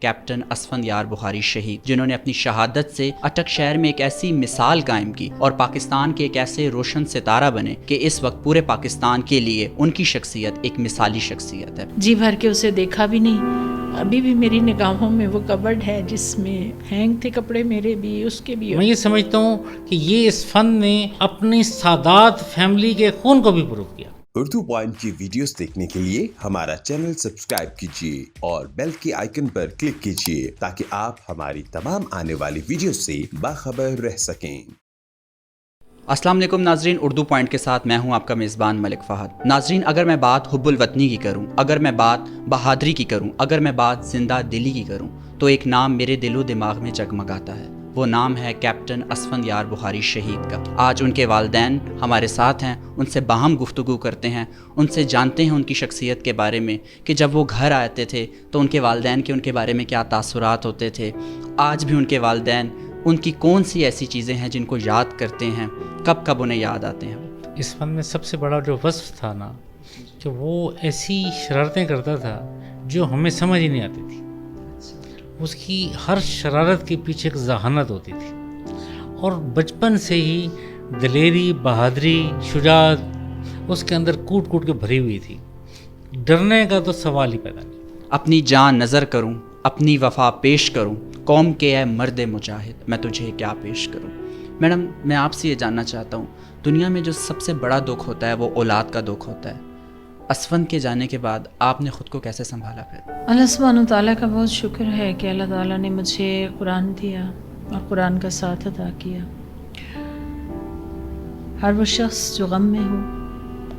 Captain Asfand یار بخاری شہید، جنہوں نے اپنی شہادت سے اٹک شہر میں ایک ایسی مثال قائم کی اور پاکستان کے ایک ایسے روشن ستارہ بنے کہ اس وقت پورے پاکستان کے لیے ان کی شخصیت ایک مثالی شخصیت ہے۔ جی بھر کے اسے دیکھا بھی نہیں، ابھی بھی میری نگاہوں میں وہ کبرڈ ہے جس میں ہینگ تھے کپڑے میرے بھی، اس کے بھی۔ میں یہ سمجھتا ہوں کہ یہ اس فن نے اپنی سادات فیملی کے خون کو بھی پروف کیا۔ اردو پوائنٹ کی ویڈیوز دیکھنے کے لیے ہمارا چینل سبسکرائب کیجیے اور بیل کے آئیکن پر کلک کیجیے تاکہ آپ ہماری تمام آنے والی ویڈیوز سے باخبر رہ سکیں۔ السلام علیکم ناظرین، اردو پوائنٹ کے ساتھ میں ہوں آپ کا میزبان ملک فہد۔ ناظرین، اگر میں بات حب الوطنی کی کروں، اگر میں بات بہادری کی کروں، اگر میں بات زندہ دلی کی کروں، تو ایک نام میرے دل و دماغ میں جگمگاتا ہے۔ وہ نام ہے کیپٹن اسفند یار بخاری شہید کا۔ آج ان کے والدین ہمارے ساتھ ہیں، ان سے باہم گفتگو کرتے ہیں، ان سے جانتے ہیں ان کی شخصیت کے بارے میں کہ جب وہ گھر آتے تھے تو ان کے والدین کے ان کے بارے میں کیا تاثرات ہوتے تھے، آج بھی ان کے والدین ان کی کون سی ایسی چیزیں ہیں جن کو یاد کرتے ہیں، کب کب انہیں یاد آتے ہیں۔ اس فن میں سب سے بڑا جو وصف تھا نا کہ وہ ایسی شرارتیں کرتا تھا جو ہمیں سمجھ ہی نہیں آتی تھی۔ اس کی ہر شرارت کے پیچھے ایک ذہانت ہوتی تھی اور بچپن سے ہی دلیری، بہادری، شجاعت اس کے اندر کوٹ کوٹ کے بھری ہوئی تھی۔ ڈرنے کا تو سوال ہی پیدا نہیں۔ اپنی جان نظر کروں، اپنی وفا پیش کروں، قوم کے اے مرد مجاہد، میں تجھے کیا پیش کروں۔ میڈم، میں آپ سے یہ جاننا چاہتا ہوں، دنیا میں جو سب سے بڑا دکھ ہوتا ہے وہ اولاد کا دکھ ہوتا ہے۔ اسفند کے جانے کے بعد آپ نے خود کو کیسے سنبھالا پھر؟ اللہ سبحانہ وتعالیٰ کا بہت شکر ہے کہ اللہ تعالیٰ نے مجھے قرآن دیا اور قرآن کا ساتھ عطا کیا۔ ہر وہ شخص جو غم میں ہو،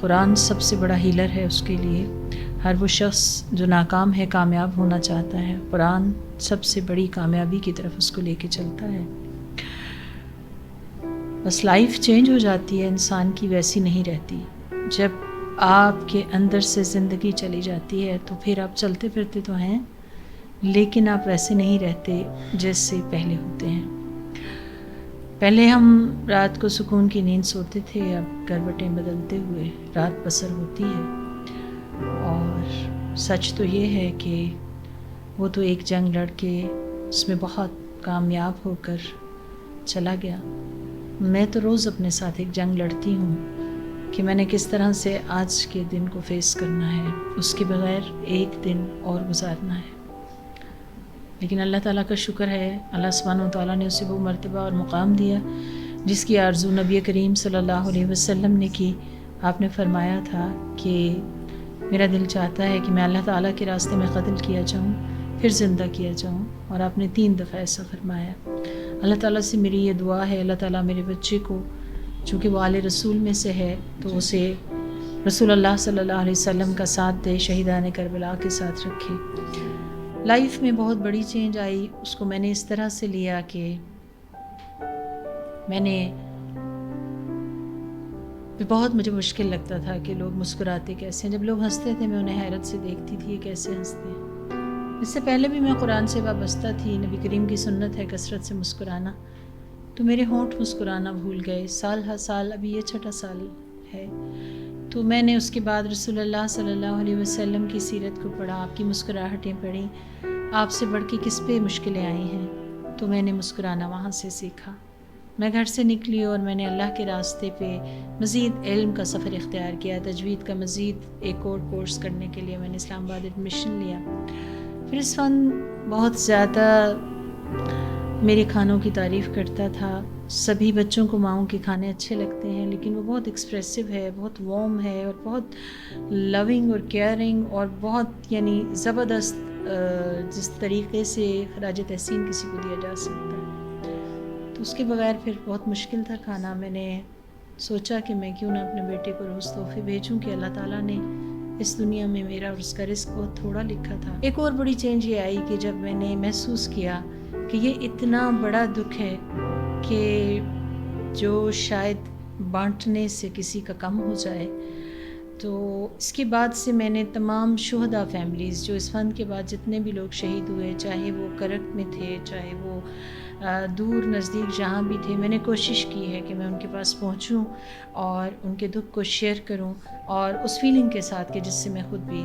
قرآن سب سے بڑا ہیلر ہے اس کے لیے۔ ہر وہ شخص جو ناکام ہے، کامیاب ہونا چاہتا ہے، قرآن سب سے بڑی کامیابی کی طرف اس کو لے کے چلتا ہے۔ بس لائف چینج ہو جاتی ہے انسان کی، ویسی نہیں رہتی۔ جب آپ کے اندر سے زندگی چلی جاتی ہے تو پھر آپ چلتے پھرتے تو ہیں لیکن آپ ویسے نہیں رہتے جیسے پہلے ہوتے ہیں۔ پہلے ہم رات کو سکون کی نیند سوتے تھے، اب کروٹیں بدلتے ہوئے رات بسر ہوتی ہے۔ اور سچ تو یہ ہے کہ وہ تو ایک جنگ لڑ کے اس میں بہت کامیاب ہو کر چلا گیا۔ میں تو روز اپنے ساتھ ایک جنگ لڑتی ہوں کہ میں نے کس طرح سے آج کے دن کو فیس کرنا ہے، اس کے بغیر ایک دن اور گزارنا ہے۔ لیکن اللہ تعالیٰ کا شکر ہے، اللہ سبحانہ و تعالیٰ نے اسے وہ مرتبہ اور مقام دیا جس کی آرزو نبی کریم صلی اللہ علیہ وسلم نے کی۔ آپ نے فرمایا تھا کہ میرا دل چاہتا ہے کہ میں اللہ تعالیٰ کے راستے میں قتل کیا جاؤں، پھر زندہ کیا جاؤں، اور آپ نے 3 دفعہ ایسا فرمایا۔ اللہ تعالیٰ سے میری یہ دعا ہے، اللہ تعالیٰ میرے بچے کو، چونکہ وہ آل رسول میں سے ہے، تو اسے رسول اللہ صلی اللہ علیہ وسلم کا ساتھ دے، شہیدان کربلا کے ساتھ رکھے۔ لائف میں بہت بڑی چینج آئی، اس کو میں نے اس طرح سے لیا کہ بہت مجھے مشکل لگتا تھا کہ لوگ مسکراتے کیسے ہیں۔ جب لوگ ہنستے تھے میں انہیں حیرت سے دیکھتی تھی، یہ کیسے ہنستے ہیں۔ اس سے پہلے بھی میں قرآن سے وابستہ تھی، نبی کریم کی سنت ہے کثرت سے مسکرانا، تو میرے ہونٹ مسکرانا بھول گئے۔ سال ہر سال، ابھی یہ 6ٹھا سال ہے، تو میں نے اس کے بعد رسول اللہ صلی اللہ علیہ وسلم کی سیرت کو پڑھا، آپ کی مسکراہٹیں پڑھی، آپ سے بڑھ کے کس پہ مشکلیں آئی ہیں، تو میں نے مسکرانا وہاں سے سیکھا۔ میں گھر سے نکلی اور میں نے اللہ کے راستے پہ مزید علم کا سفر اختیار کیا، تجوید کا مزید ایک اور کورس کرنے کے لیے میں نے اسلام آباد ایڈمیشن لیا۔ پھر اس فن بہت زیادہ میرے کھانوں کی تعریف کرتا تھا۔ سبھی بچوں کو ماؤں کے کھانے اچھے لگتے ہیں، لیکن وہ بہت ایکسپریسو ہے، بہت وارم ہے، اور بہت لونگ اور کیئرنگ، اور بہت زبردست جس طریقے سے خراج تحسین کسی کو دیا جا سکتا ہے، تو اس کے بغیر پھر بہت مشکل تھا کھانا۔ میں نے سوچا کہ میں کیوں نہ اپنے بیٹے کو روز تحفے بھیجوں کہ اللہ تعالیٰ نے اس دنیا میں میرا اور اس کا رزق بہت تھوڑا لکھا تھا۔ ایک اور بڑی چینج یہ آئی کہ جب میں نے محسوس کیا کہ یہ اتنا بڑا دکھ ہے کہ جو شاید بانٹنے سے کسی کا کم ہو جائے، تو اس کے بعد سے میں نے تمام شہداء فیملیز جو اس فن کے بعد جتنے بھی لوگ شہید ہوئے، چاہے وہ کرک میں تھے، چاہے وہ دور نزدیک جہاں بھی تھے، میں نے کوشش کی ہے کہ میں ان کے پاس پہنچوں اور ان کے دکھ کو شیئر کروں، اور اس فیلنگ کے ساتھ کہ جس سے میں خود بھی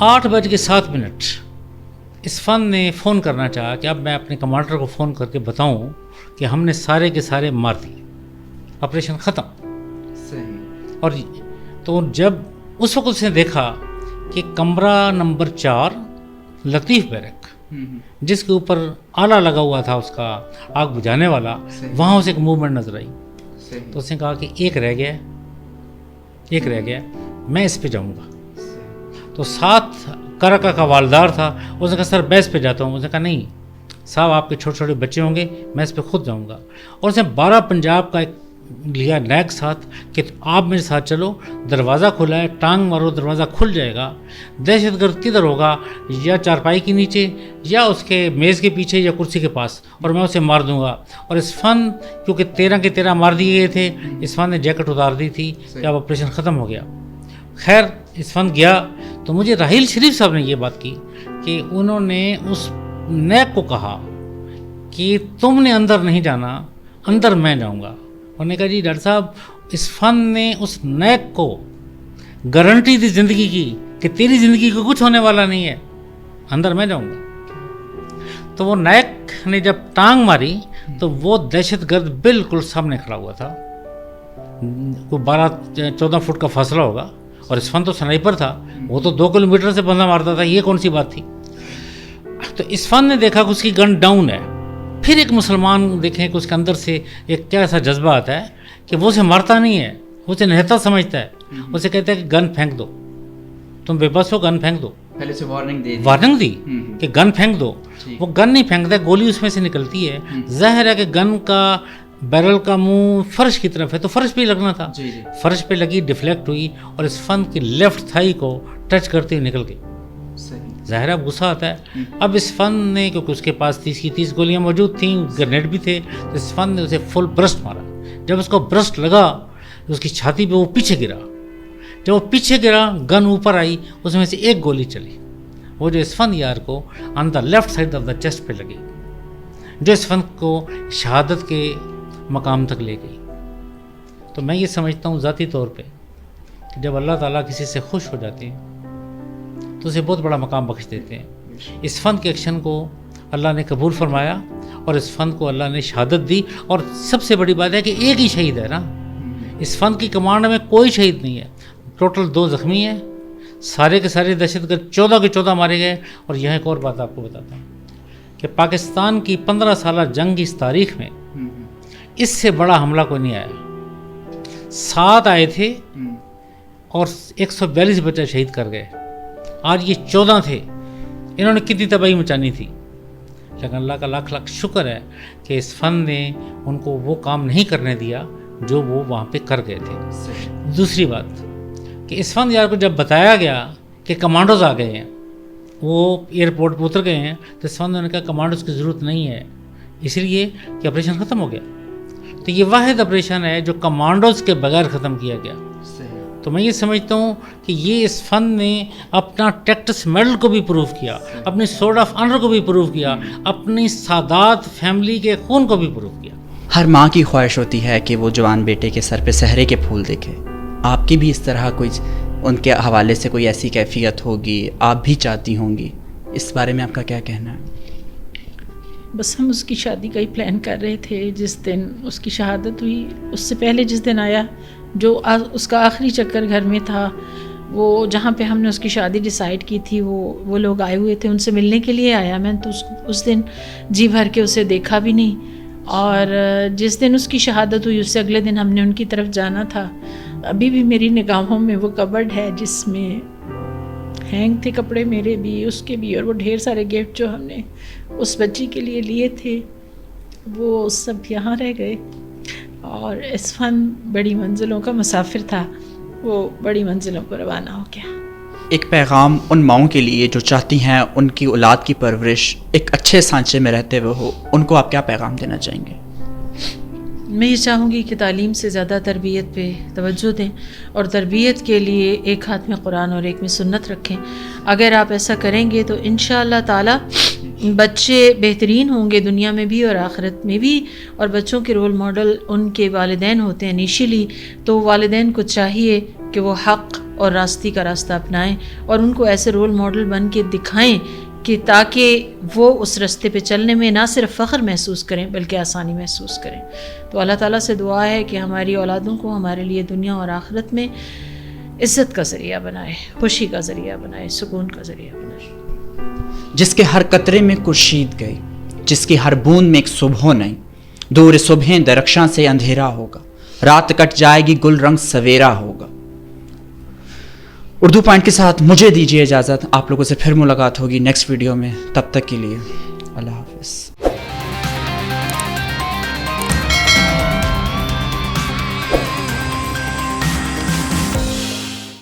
8:07 اس فن نے فون کرنا چاہا کہ اب میں اپنے کمانڈر کو فون کر کے بتاؤں کہ ہم نے سارے کے سارے مار دیے، آپریشن ختم. صحیح. اور تو جب اس وقت اس نے دیکھا کہ کمرہ نمبر 4 لطیف بیرک جس کے اوپر آلہ لگا ہوا تھا اس کا آگ بجھانے والا، وہاں اسے ایک موومنٹ نظر آئی. تو اس نے کہا کہ ایک رہ گیا میں اس پہ جاؤں گا. تو ساتھ کرکا کا والدار تھا، اس نے کہا سر میں اس پہ جاتا ہوں. اس نے کہا نہیں صاحب آپ کے چھوٹے چھوٹے بچے ہوں گے، میں اس پہ خود جاؤں گا. اور اس نے 12 پنجاب کا ایک لیا نیک ساتھ کہ آپ میرے ساتھ چلو، دروازہ کھلا ہے، ٹانگ مارو دروازہ کھل جائے گا. دہشت گرد کدھر ہوگا؟ یا چارپائی کے نیچے یا اس کے میز کے پیچھے یا کرسی کے پاس، اور میں اسے مار دوں گا. اور اس فن کیونکہ 13 کے 13 مار دیے گئے تھے، اس فن نے جیکٹ اتار دی تھی جب آپریشن ختم ہو گیا. خیر اس فن گیا تو مجھے راحیل شریف صاحب نے یہ بات کی کہ انہوں نے اس نیک کو کہا کہ تم نے اندر نہیں جانا، اندر میں جاؤں گا. انہوں نے کہا جی ڈاکٹر صاحب اس فن نے اس نیک کو گارنٹی دی زندگی کی کہ تیری زندگی کو کچھ ہونے والا نہیں ہے، اندر میں جاؤں گا. تو وہ نیک نے جب ٹانگ ماری تو وہ دہشت گرد بالکل سامنے کھڑا ہوا تھا، کوئی 12-14 فٹ کا فاصلہ ہوگا. اور اس فن تو سنائپر تھا، وہ تو 2 کلومیٹر سے بندہ مارتا تھا، یہ کون سی بات تھی. تو اس فن نے دیکھا کہ اس کی گن ڈاؤن ہے. پھر ایک مسلمان دیکھیں کہ اس کے اندر سے ایک کیا ایسا جذبہ آتا ہے کہ وہ اسے مارتا نہیں ہے، وہ اسے نہتا سمجھتا ہے. اسے کہتا ہے کہ گن پھینک دو، تم بے بس ہو، گن پھینک دو. پہلے سے وارننگ دی کہ گن پھینک دو. وہ گن نہیں پھینکتا، گولی اس میں سے نکلتی ہے. ظاہر ہے کہ گن کا بیرل کا منہ فرش کی طرف ہے تو فرش پہ ہی لگنا تھا. فرش پہ لگی، ڈیفلیکٹ ہوئی اور اس فن کی لیفٹ تھائی کو ٹچ کرتے ہوئے نکل گئی. ظاہر اب غصہ آتا ہے. اب اس فن نے کیونکہ اس کے پاس 30 کی 30 گولیاں موجود تھیں، گرنیڈ بھی تھے، تو اس فن نے اسے فل برسٹ مارا. جب اس کو برسٹ لگا اس کی چھاتی پہ وہ پیچھے گرا. جب وہ پیچھے گرا گن اوپر آئی، اس میں سے ایک گولی چلی، وہ جو اس فن یار کو on the left side of the chest پہ لگی، جو اس فن کو شہادت کے مقام تک لے گئی. تو میں یہ سمجھتا ہوں ذاتی طور پہ کہ جب اللہ تعالیٰ کسی سے خوش ہو جاتے ہیں تو اسے بہت بڑا مقام بخش دیتے ہیں. اس فن کے ایکشن کو اللہ نے قبول فرمایا اور اس فن کو اللہ نے شہادت دی. اور سب سے بڑی بات ہے کہ ایک ہی شہید ہے نا، اس فن کی کمانڈ میں کوئی شہید نہیں ہے. ٹوٹل 2 زخمی ہیں، سارے کے سارے دہشت گرد 14 کے 14 مارے گئے. اور یہاں ایک اور بات آپ کو بتاتا ہوں کہ پاکستان کی 15 سالہ جنگ کی اس تاریخ میں اس سے بڑا حملہ کوئی نہیں آیا. 7 آئے تھے اور 142 بچہ شہید کر گئے. آج یہ 14 تھے، انہوں نے کتنی تباہی مچانی تھی. لیکن اللہ کا لاکھ لاکھ شکر ہے کہ اس فن نے ان کو وہ کام نہیں کرنے دیا جو وہ وہاں پہ کر گئے تھے. دوسری بات کہ اس فن یار کو جب بتایا گیا کہ کمانڈوز آ گئے ہیں، وہ ایئرپورٹ پہ اتر گئے ہیں، تو اس فن نے کہا کمانڈوز کی ضرورت نہیں ہے، اس لیے کہ آپریشن ختم ہو گیا. تو یہ واحد آپریشن ہے جو کمانڈوز کے بغیر ختم کیا گیا. تو میں یہ سمجھتا ہوں کہ یہ اس فن نے اپنا ٹیکٹس میڈل کو بھی پروف کیا، اپنی سورڈ آف آنر کو بھی پروف کیا، اپنی سادات فیملی کے خون کو بھی پروف کیا. ہر ماں کی خواہش ہوتی ہے کہ وہ جوان بیٹے کے سر پہ سہرے کے پھول دیکھے. آپ کی بھی اس طرح کوئی ان کے حوالے سے کوئی ایسی کیفیت ہوگی، آپ بھی چاہتی ہوں گی، اس بارے میں آپ کا کیا کہنا ہے؟ بس ہم اس کی شادی کا ہی پلان کر رہے تھے. جس دن اس کی شہادت ہوئی، اس سے پہلے جس دن آیا، جو اس کا آخری چکر گھر میں تھا، وہ جہاں پہ ہم نے اس کی شادی ڈیسائیڈ کی تھی، وہ لوگ آئے ہوئے تھے، ان سے ملنے کے لیے آیا. میں تو اس دن جی بھر کے اسے دیکھا بھی نہیں. اور جس دن اس کی شہادت ہوئی اس سے اگلے دن ہم نے ان کی طرف جانا تھا. ابھی بھی میری نگاہوں میں وہ کبرڈ ہے جس میں ہینگ تھے کپڑے میرے بھی، اس کے بھی، اور وہ ڈھیر سارے گفٹ جو ہم نے اس بچی کے لیے لیے تھے وہ سب یہاں رہ گئے. اور اس فن بڑی منزلوں کا مسافر تھا، وہ بڑی منزلوں پر روانہ ہو گیا. ایک پیغام ان ماؤں کے لیے جو چاہتی ہیں ان کی اولاد کی پرورش ایک اچھے سانچے میں رہتے ہوئے ہو، ان کو آپ کیا پیغام دینا چاہیں گے؟ میں یہ چاہوں گی کہ تعلیم سے زیادہ تربیت پہ توجہ دیں، اور تربیت کے لیے ایک ہاتھ میں قرآن اور ایک میں سنت رکھیں. اگر آپ ایسا کریں گے تو انشاءاللہ تعالی بچے بہترین ہوں گے دنیا میں بھی اور آخرت میں بھی. اور بچوں کے رول ماڈل ان کے والدین ہوتے ہیں انیشلی، تو والدین کو چاہیے کہ وہ حق اور راستی کا راستہ اپنائیں اور ان کو ایسے رول ماڈل بن کے دکھائیں کہ تاکہ وہ اس راستے پہ چلنے میں نہ صرف فخر محسوس کریں بلکہ آسانی محسوس کریں. تو اللہ تعالیٰ سے دعا ہے کہ ہماری اولادوں کو ہمارے لیے دنیا اور آخرت میں عزت کا ذریعہ بنائے، خوشی کا ذریعہ بنائے، سکون کا ذریعہ بنائے. جس کے ہر قطرے میں خورشید گئی، جس کی ہر بوند میں ایک صبح نہیں، دور صبح درخشاں سے اندھیرا ہوگا، رات کٹ جائے گی گل رنگ سویرا ہوگا. اردو پوائنٹ کے ساتھ مجھے دیجیے اجازت، آپ لوگوں سے پھر ملاقات ہوگی نیکسٹ ویڈیو میں. تب تک کے لیے اللہ حافظ.